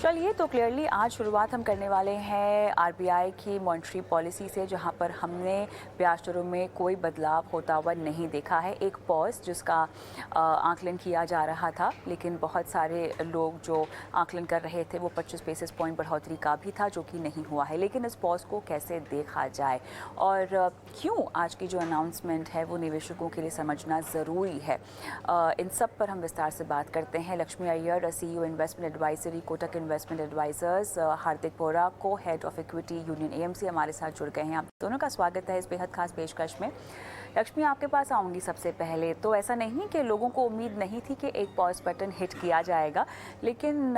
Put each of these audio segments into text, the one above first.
चलिए तो क्लियरली आज शुरुआत हम करने वाले हैं आरबीआई की मॉनेटरी पॉलिसी से, जहां पर हमने ब्याज दरों में कोई बदलाव होता हुआ नहीं देखा है। एक पॉज जिसका आकलन किया जा रहा था, लेकिन बहुत सारे लोग जो आकलन कर रहे थे वो 25 बेसिस पॉइंट बढ़ोतरी का भी था, जो कि नहीं हुआ है। लेकिन इस पॉज को कैसे देखा जाए और क्यों आज की जो अनाउंसमेंट है वो निवेशकों के लिए समझना ज़रूरी है, इन सब पर हम विस्तार से बात करते हैं। Lakshmi Iyer, CEO investment advisory Kotak investment advisers, Hardik Bora, co head of equity Union AMC, हमारे साथ जुड़ गए हैं। आप दोनों का स्वागत है इस बेहद खास पेशकश में। लक्ष्मी, आपके पास आऊँगी सबसे पहले। तो ऐसा नहीं कि लोगों को उम्मीद नहीं थी कि एक पॉज बटन हिट किया जाएगा, लेकिन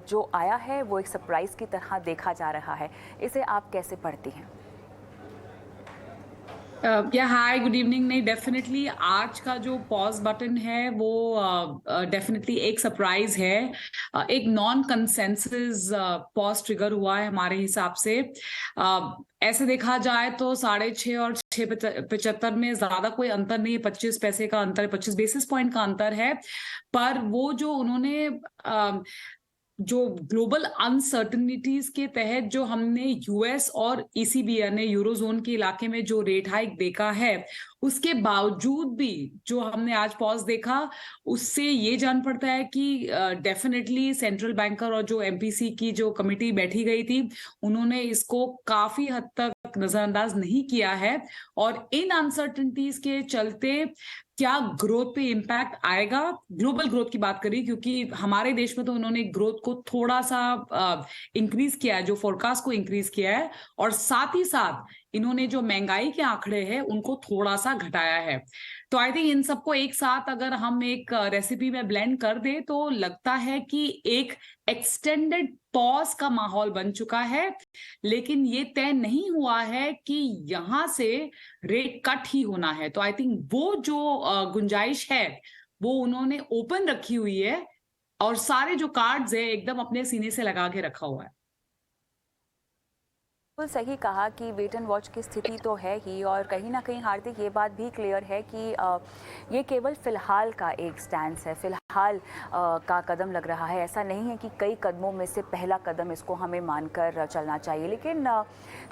जो आया है वो एक सरप्राइज़ की तरह देखा जा रहा है। इसे आप कैसे पढ़ती हैं? या हाय गुड इवनिंग। नहीं, डेफिनेटली आज का जो पॉज बटन है वो डेफिनेटली एक सरप्राइज है। एक नॉन कंसेंसस पॉज ट्रिगर हुआ है हमारे हिसाब से। ऐसे देखा जाए तो 6.5 और 6.75 में ज्यादा कोई अंतर नहीं है। 25 पैसे का अंतर, 25 बेसिस पॉइंट का अंतर है। पर वो जो उन्होंने जो ग्लोबल अनसर्टनिटीज के तहत जो हमने यूएस और ईसीबी यानी यूरोजोन के इलाके में जो रेट हाइक देखा है, उसके बावजूद भी जो हमने आज पॉज देखा, उससे ये जान पड़ता है कि डेफिनेटली सेंट्रल बैंकर और जो एमपीसी की जो कमिटी बैठी गई थी, उन्होंने इसको काफी हद तक नजरअंदाज नहीं किया है। और इन अनसर्टनिटीज के चलते क्या ग्रोथ पे इम्पैक्ट आएगा, ग्लोबल ग्रोथ की बात करी, क्योंकि हमारे देश में तो उन्होंने ग्रोथ को थोड़ा सा इंक्रीज किया है, जो फोरकास्ट को इंक्रीज किया है, और साथ ही साथ इन्होंने जो महंगाई के आंकड़े हैं उनको थोड़ा सा घटाया है। तो आई थिंक इन सबको एक साथ अगर हम एक रेसिपी में ब्लेंड कर दे तो लगता है कि एक एक्सटेंडेड पॉज का माहौल बन चुका है। लेकिन ये तय नहीं हुआ है कि यहां से रेट कट ही होना है। तो आई थिंक वो जो गुंजाइश है वो उन्होंने ओपन रखी हुई है, और सारे जो कार्ड्स है एकदम अपने सीने से लगा के रखा हुआ है। बिल्कुल सही कहा कि वेट एंड वॉच की स्थिति तो है ही, और कहीं ना कहीं हार्दिक ये बात भी क्लियर है कि ये केवल फ़िलहाल का एक स्टैंड है, फ़िलहाल का कदम लग रहा है। ऐसा नहीं है कि कई कदमों में से पहला कदम इसको हमें मानकर चलना चाहिए। लेकिन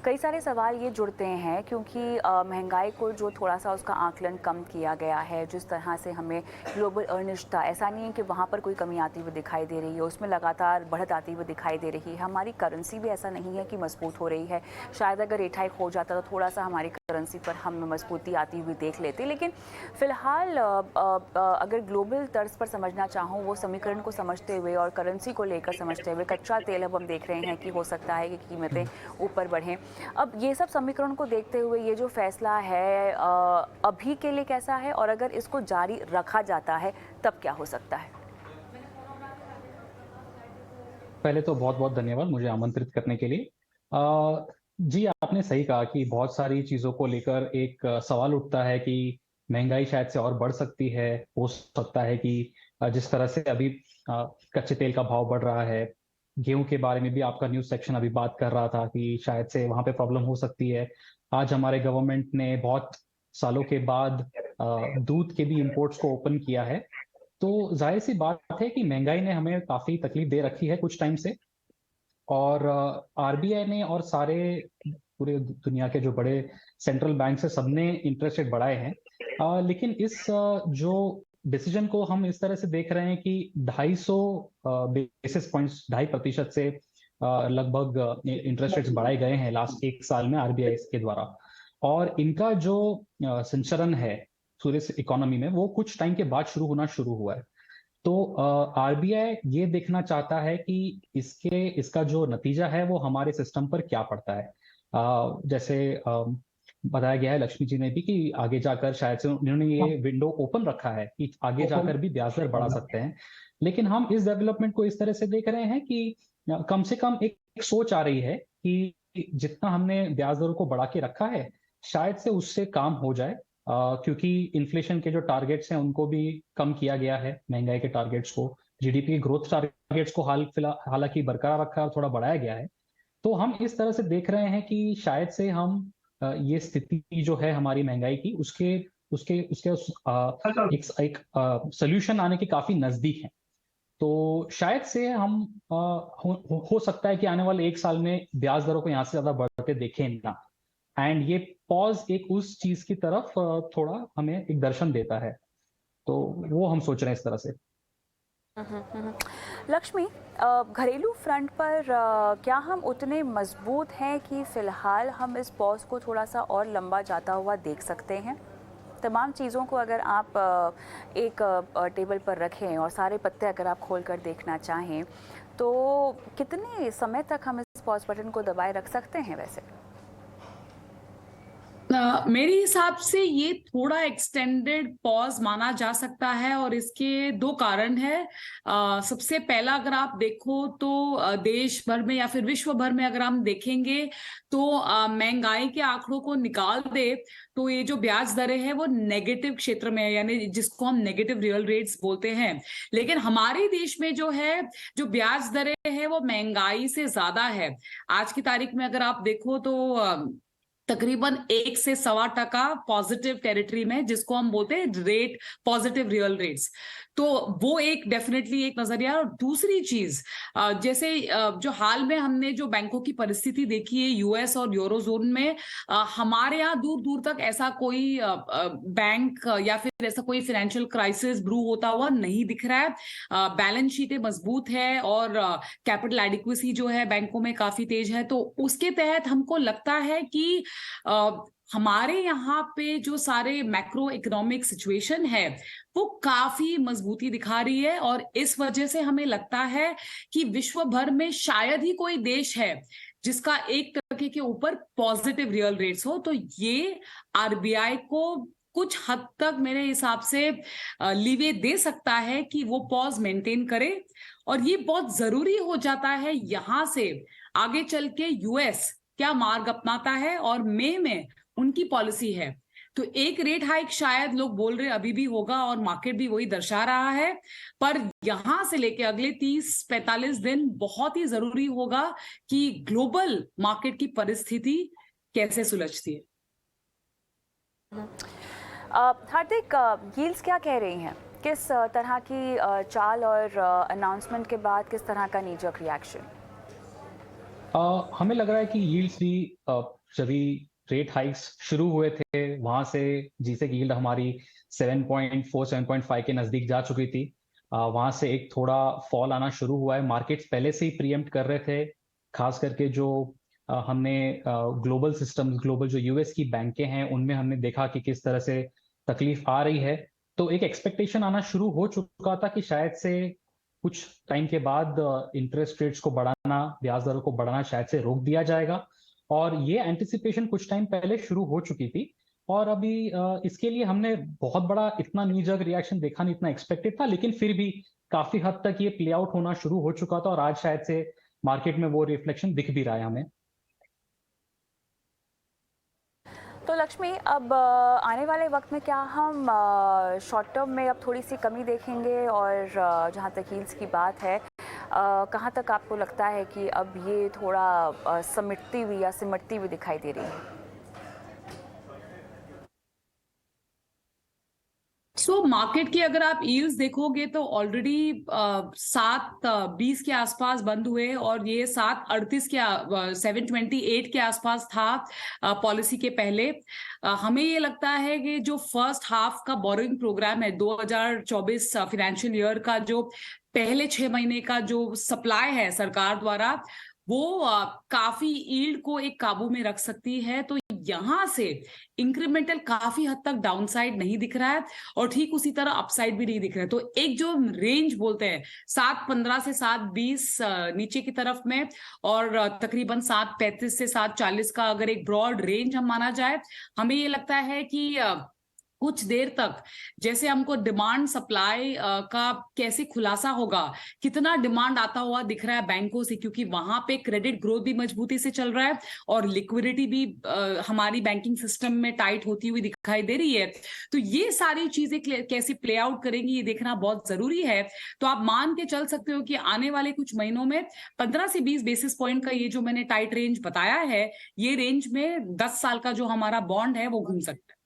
कई सारे सवाल ये जुड़ते हैं, क्योंकि महंगाई को जो थोड़ा सा उसका आकलन कम किया गया है, जिस तरह से हमें ग्लोबल अनिश्चितता, ऐसा नहीं है कि वहाँ पर कोई कमी आती हुई दिखाई दे रही है, उसमें लगातार बढ़त आती हुई दिखाई दे रही है। हमारी करेंसी भी ऐसा नहीं है कि मजबूत हो रही है। शायद अगर रेट हाइक हो जाता तो थोड़ा सा हमारी करेंसी पर हम मजबूती आती हुई देख लेते। लेकिन फिलहाल अगर ग्लोबल तर्ज पर समझना चाहूँ, वो समीकरण को समझते हुए और करेंसी को लेकर समझते हुए, कच्चा तेल अब हम देख रहे हैं कि हो सकता है कि कीमतें ऊपर बढ़ें। अब ये सब समीकरण को देखते हुए ये जो फैसला है अभी के लिए कैसा है, और अगर इसको जारी रखा जाता है तब क्या हो सकता है? पहले तो बहुत बहुत धन्यवाद मुझे आमंत्रित करने के लिए। जी, आपने सही कहा कि बहुत सारी चीज़ों को लेकर एक सवाल उठता है कि महंगाई शायद से और बढ़ सकती है। हो सकता है कि जिस तरह से अभी कच्चे तेल का भाव बढ़ रहा है, गेहूं के बारे में भी आपका न्यूज़ सेक्शन अभी बात कर रहा था कि शायद से वहां पे प्रॉब्लम हो सकती है। आज हमारे गवर्नमेंट ने बहुत सालों के बाद दूध के भी इंपोर्ट्स को ओपन किया है। तो जाहिर सी बात है कि महंगाई ने हमें काफी तकलीफ दे रखी है कुछ टाइम से, और आरबीआई ने और सारे पूरे दुनिया के जो बड़े सेंट्रल बैंक से सबने इंटरेस्ट रेट बढ़ाए हैं। लेकिन इस जो डिसीजन को हम इस तरह से देख रहे हैं कि 250 बेसिस पॉइंट्स, 2.5% से लगभग इंटरेस्ट रेट्स बढ़ाए गए हैं लास्ट एक साल में आरबीआई के द्वारा। और इनका जो संचरण है पूरे इकोनॉमी में, वो कुछ टाइम के बाद शुरू हुआ है। तो आरबीआई ये देखना चाहता है कि इसका जो नतीजा है वो हमारे सिस्टम पर क्या पड़ता है। जैसे बताया गया है लक्ष्मी जी ने भी कि आगे जाकर शायद से उन्होंने ये विंडो ओपन रखा है कि आगे जाकर भी ब्याज दर बढ़ा सकते हैं। लेकिन हम इस डेवलपमेंट को इस तरह से देख रहे हैं कि कम से कम एक सोच आ रही है कि जितना हमने ब्याज दरों को बढ़ा के रखा है, शायद से उससे काम हो जाए। क्योंकि इन्फ्लेशन के जो टारगेट्स हैं उनको भी कम किया गया है, महंगाई के टारगेट्स को, जीडीपी ग्रोथ टारगेट्स को हालांकि बरकरार रखा है और थोड़ा बढ़ाया गया है। तो हम इस तरह से देख रहे हैं कि शायद से हम ये स्थिति जो है हमारी महंगाई की, उसके उसके उसके उस, एक सोल्यूशन आने के काफी नजदीक है। तो शायद से हम हो सकता है कि आने वाले 1 साल में ब्याज दरों को यहाँ से ज़्यादा बढ़ते देखें ना। एंड ये पॉज़ एक उस चीज़ की तरफ थोड़ा हमें एक दर्शन देता है। तो वो हम सोच रहे हैं इस तरह से। लक्ष्मी, घरेलू फ्रंट पर क्या हम उतने मजबूत हैं कि फ़िलहाल हम इस पॉज़ को थोड़ा-सा और लंबा जाता हुआ देख सकते हैं? तमाम चीज़ों को अगर आप एक टेबल पर रखें और सारे पत्ते अगर आप खोल कर देखना चाहें, तो कितने समय तक हम इस पॉज़ बटन को दबाए रख सकते हैं वैसे? मेरे हिसाब से ये थोड़ा एक्सटेंडेड पॉज माना जा सकता है और इसके 2 कारण है। सबसे पहला अगर आप देखो तो देश भर में या फिर विश्व भर में अगर हम देखेंगे तो महंगाई के आंकड़ों को निकाल दे तो ये जो ब्याज दरें हैं वो नेगेटिव क्षेत्र में है, यानी जिसको हम नेगेटिव रियल रेट्स बोलते हैं। लेकिन हमारे देश में जो है, जो ब्याज दरें हैं वो महंगाई से ज्यादा है। आज की तारीख में अगर आप देखो तो तकरीबन 1 से 1.25% पॉजिटिव टेरिटरी में, जिसको हम बोलते हैं रेट पॉजिटिव रियल रेट्स। तो वो एक डेफिनेटली एक नजरिया। और दूसरी चीज, जैसे जो हाल में हमने जो बैंकों की परिस्थिति देखी है यूएस और यूरोजोन में, हमारे यहाँ दूर दूर तक ऐसा कोई बैंक या फिर ऐसा कोई फाइनेंशियल क्राइसिस ब्रू होता हुआ नहीं दिख रहा है। बैलेंस शीटें मजबूत है और कैपिटल एडिक्वेसी जो है बैंकों में काफी तेज है। तो उसके तहत हमको लगता है कि हमारे यहाँ पे जो सारे मैक्रो इकोनॉमिक सिचुएशन है वो काफी मजबूती दिखा रही है, और इस वजह से हमें लगता है कि विश्व भर में शायद ही कोई देश है जिसका 1% के ऊपर पॉजिटिव रियल रेट्स हो। तो ये आरबीआई को कुछ हद तक मेरे हिसाब से लीवे दे सकता है कि वो पॉज मेंटेन करे। और ये बहुत जरूरी हो जाता है यहां से आगे चल के यूएस क्या मार्ग अपनाता है और मई में उनकी पॉलिसी है। तो एक रेट हाइक शायद लोग बोल रहे अभी भी होगा और मार्केट भी वही दर्शा रहा है, पर यहां से लेके अगले 30-45 दिन बहुत ही जरूरी होगा कि ग्लोबल मार्केट की परिस्थिति कैसे सुलझती है। हार्दिक, यील्ड्स क्या कह रही हैं? किस तरह की चाल और अनाउंसमेंट के बाद किस तरह का नीजक रिएक्शन? हमें लग रहा है कि यील्ड्स भी जब रेट हाइक्स शुरू हुए थे वहां से जिसे यील्ड हमारी 7.4 7.5 के नजदीक जा चुकी थी, वहां से एक थोड़ा फॉल आना शुरू हुआ है। मार्केट्स पहले से ही प्रीएम्प्ट कर रहे थे, खास करके जो हमने ग्लोबल सिस्टम, ग्लोबल जो यूएस की बैंकें हैं उनमें हमने देखा कि किस तरह से तकलीफ आ रही है। तो एक एक्सपेक्टेशन आना शुरू हो चुका था कि शायद से कुछ टाइम के बाद इंटरेस्ट रेट्स को बढ़ाना, ब्याज दरों को बढ़ाना शायद से रोक दिया जाएगा, और ये एंटिसिपेशन कुछ टाइम पहले शुरू हो चुकी थी। और अभी इसके लिए हमने बहुत बड़ा इतना न्यू जर्क रिएक्शन देखा नहीं, इतना एक्सपेक्टेड था, लेकिन फिर भी काफी हद तक ये प्ले आउट होना शुरू हो चुका था और आज शायद से मार्केट में वो रिफ्लेक्शन दिख भी रहा है हमें। तो लक्ष्मी, अब आने वाले वक्त में क्या हम शॉर्ट टर्म में अब थोड़ी सी कमी देखेंगे, और जहाँ तक यील्ड्स की बात है, कहाँ तक आपको लगता है कि अब ये थोड़ा समिटती हुई या सिमटती हुई दिखाई दे रही है? मार्केट की अगर आप यील्ड्स देखोगे तो ऑलरेडी 7.20 के आसपास बंद हुए और ये 7.38 के 7.28 के आसपास था पॉलिसी के पहले। हमें ये लगता है कि जो फर्स्ट हाफ का बोरोइंग प्रोग्राम है 2024 फाइनेंशियल ईयर का, जो पहले 6 महीने का जो सप्लाई है सरकार द्वारा, वो काफी यील्ड को एक काबू में रख सकती है। तो यहां से इंक्रीमेंटल काफी हद तक डाउनसाइड नहीं दिख रहा है और ठीक उसी तरह अपसाइड भी नहीं दिख रहा है। तो एक जो रेंज बोलते हैं 7.15 से 7.20 नीचे की तरफ में, और तकरीबन 7.35 से 7.40 का अगर एक ब्रॉड रेंज हम माना जाए, हमें ये लगता है कि कुछ देर तक जैसे हमको डिमांड सप्लाई का कैसे खुलासा होगा, कितना डिमांड आता हुआ दिख रहा है बैंकों से, क्योंकि वहां पे क्रेडिट ग्रोथ भी मजबूती से चल रहा है और लिक्विडिटी भी हमारी बैंकिंग सिस्टम में टाइट होती हुई दिखाई दे रही है। तो ये सारी चीजें कैसे प्ले आउट करेंगी ये देखना बहुत जरूरी है। तो आप मान के चल सकते हो कि आने वाले कुछ महीनों में 15 से 20 बेसिस पॉइंट का ये जो मैंने टाइट रेंज बताया है, ये रेंज में 10 साल का जो हमारा बॉन्ड है वो घूम सकता है।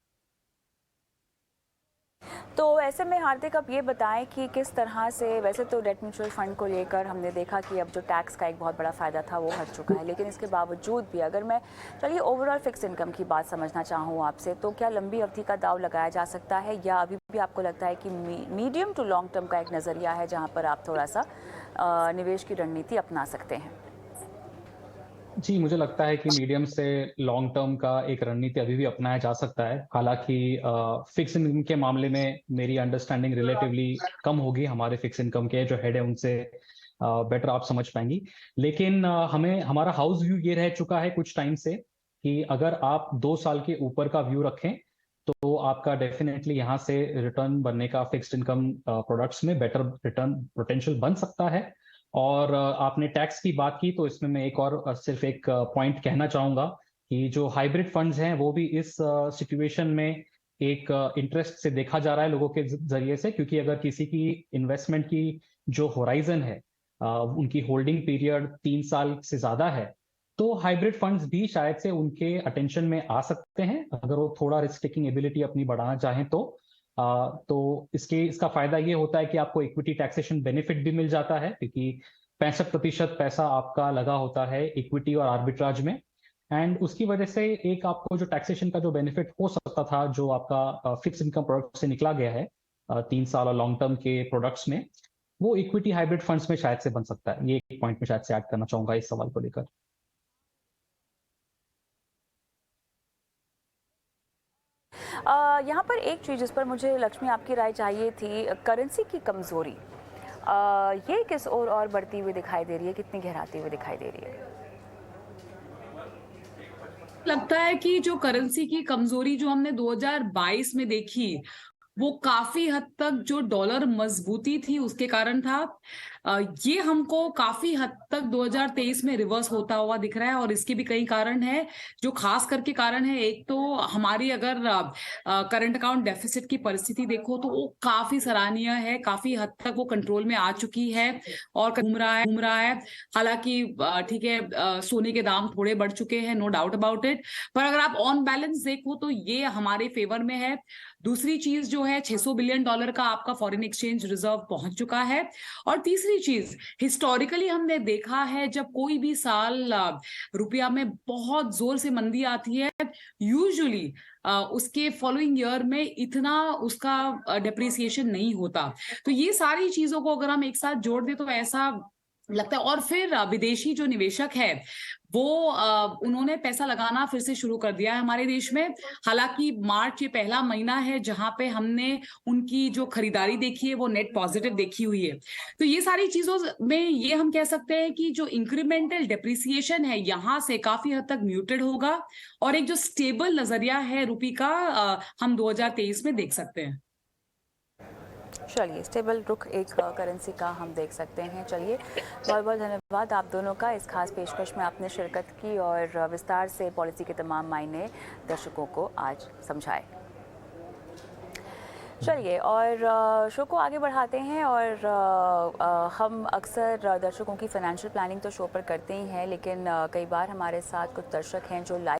तो ऐसे में हार्दिक आप ये बताएं कि किस तरह से, वैसे तो डेट म्यूचुअल फंड को लेकर हमने देखा कि अब जो टैक्स का एक बहुत बड़ा फ़ायदा था वो हट चुका है, लेकिन इसके बावजूद भी अगर मैं चलिए ओवरऑल फिक्स इनकम की बात समझना चाहूँ आपसे, तो क्या लंबी अवधि का दाव लगाया जा सकता है या अभी भी आपको लगता है कि मीडियम टू लॉन्ग टर्म का एक नज़रिया है जहाँ पर आप थोड़ा सा निवेश की रणनीति अपना सकते हैं? जी, मुझे लगता है कि मीडियम से लॉन्ग टर्म का एक रणनीति अभी भी अपनाया जा सकता है। हालाँकि फिक्स इनकम के मामले में मेरी अंडरस्टैंडिंग रिलेटिवली कम होगी, हमारे फिक्स इनकम के जो हेड है उनसे बेटर आप समझ पाएँगी। लेकिन हमें हमारा हाउस व्यू ये रह चुका है कुछ टाइम से कि अगर आप 2 साल के ऊपर का व्यू रखें, तो आपका डेफिनिटली यहाँ से रिटर्न बनने का फिक्स्ड इनकम प्रोडक्ट्स में बेटर रिटर्न पोटेंशियल बन सकता है। और आपने टैक्स की बात की तो इसमें मैं एक और सिर्फ एक पॉइंट कहना चाहूंगा कि जो हाइब्रिड फंड्स हैं वो भी इस सिचुएशन में एक इंटरेस्ट से देखा जा रहा है लोगों के जरिए से, क्योंकि अगर किसी की इन्वेस्टमेंट की जो होराइजन है, उनकी होल्डिंग पीरियड 3 साल से ज्यादा है, तो हाइब्रिड फंड्स भी शायद से उनके अटेंशन में आ सकते हैं अगर वो थोड़ा रिस्क टेकिंग एबिलिटी अपनी बढ़ाना चाहें तो। तो इसका फायदा ये होता है कि आपको इक्विटी टैक्सेशन बेनिफिट भी मिल जाता है, क्योंकि 65% पैसा आपका लगा होता है इक्विटी और आर्बिट्राज में। एंड उसकी वजह से एक आपको जो टैक्सेशन का जो बेनिफिट हो सकता था जो आपका फिक्स इनकम प्रोडक्ट से निकला गया है 3 साल और लॉन्ग टर्म के प्रोडक्ट्स में, वो इक्विटी हाइब्रिड फंड्स में शायद से बन सकता है। ये एक पॉइंट में शायद से ऐड करना चाहूंगा इस सवाल को लेकर। यहाँ पर एक चीज़ जिस पर मुझे लक्ष्मी आपकी राय चाहिए थी, करेंसी की कमज़ोरी, ये किस ओर और बढ़ती हुई दिखाई दे रही है, कितनी गहराती हुई दिखाई दे रही है? लगता है कि जो करेंसी की कमजोरी जो हमने 2022 में देखी, वो काफी हद तक जो डॉलर मजबूती थी उसके कारण था। ये हमको काफी हद तक 2023 में रिवर्स होता हुआ दिख रहा है, और इसके भी कई कारण है जो खास करके कारण है। एक तो हमारी अगर करंट अकाउंट डेफिसिट की परिस्थिति देखो तो वो काफी सराहनीय है, काफी हद तक वो कंट्रोल में आ चुकी है और घूम रहा है। हालांकि ठीक है, सोने के दाम थोड़े बढ़ चुके हैं, नो डाउट अबाउट इट, पर अगर आप ऑन बैलेंस देखो तो ये हमारे फेवर में है। दूसरी चीज जो है, $600 बिलियन का आपका फॉरेन एक्सचेंज रिजर्व पहुंच चुका है। और तीसरी चीज, हिस्टोरिकली हमने देखा है जब कोई भी साल रुपया में बहुत जोर से मंदी आती है, यूजुअली उसके फॉलोइंग ईयर में इतना उसका डेप्रिसिएशन नहीं होता। तो ये सारी चीजों को अगर हम एक साथ जोड़ दें तो ऐसा लगता है। और फिर विदेशी जो निवेशक है वो उन्होंने पैसा लगाना फिर से शुरू कर दिया है हमारे देश में। हालांकि मार्च ये पहला महीना है जहां पे हमने उनकी जो खरीदारी देखी है वो नेट पॉजिटिव देखी हुई है। तो ये सारी चीजों में ये हम कह सकते हैं कि जो इंक्रीमेंटल डेप्रिसिएशन है यहाँ से काफी हद तक म्यूटेड होगा, और एक जो स्टेबल नजरिया है रुपये का हम 2023 में देख सकते हैं। चलिए, स्टेबल रुख एक करेंसी का हम देख सकते हैं। चलिए, बहुत बहुत धन्यवाद आप दोनों का, इस खास पेशकश में आपने शिरकत की और विस्तार से पॉलिसी के तमाम मायने दर्शकों को आज समझाए। चलिए, और शो को आगे बढ़ाते हैं। और हम अक्सर दर्शकों की फ़ाइनेंशियल प्लानिंग तो शो पर करते ही हैं, लेकिन कई बार हमारे साथ कुछ दर्शक हैं जो लाइव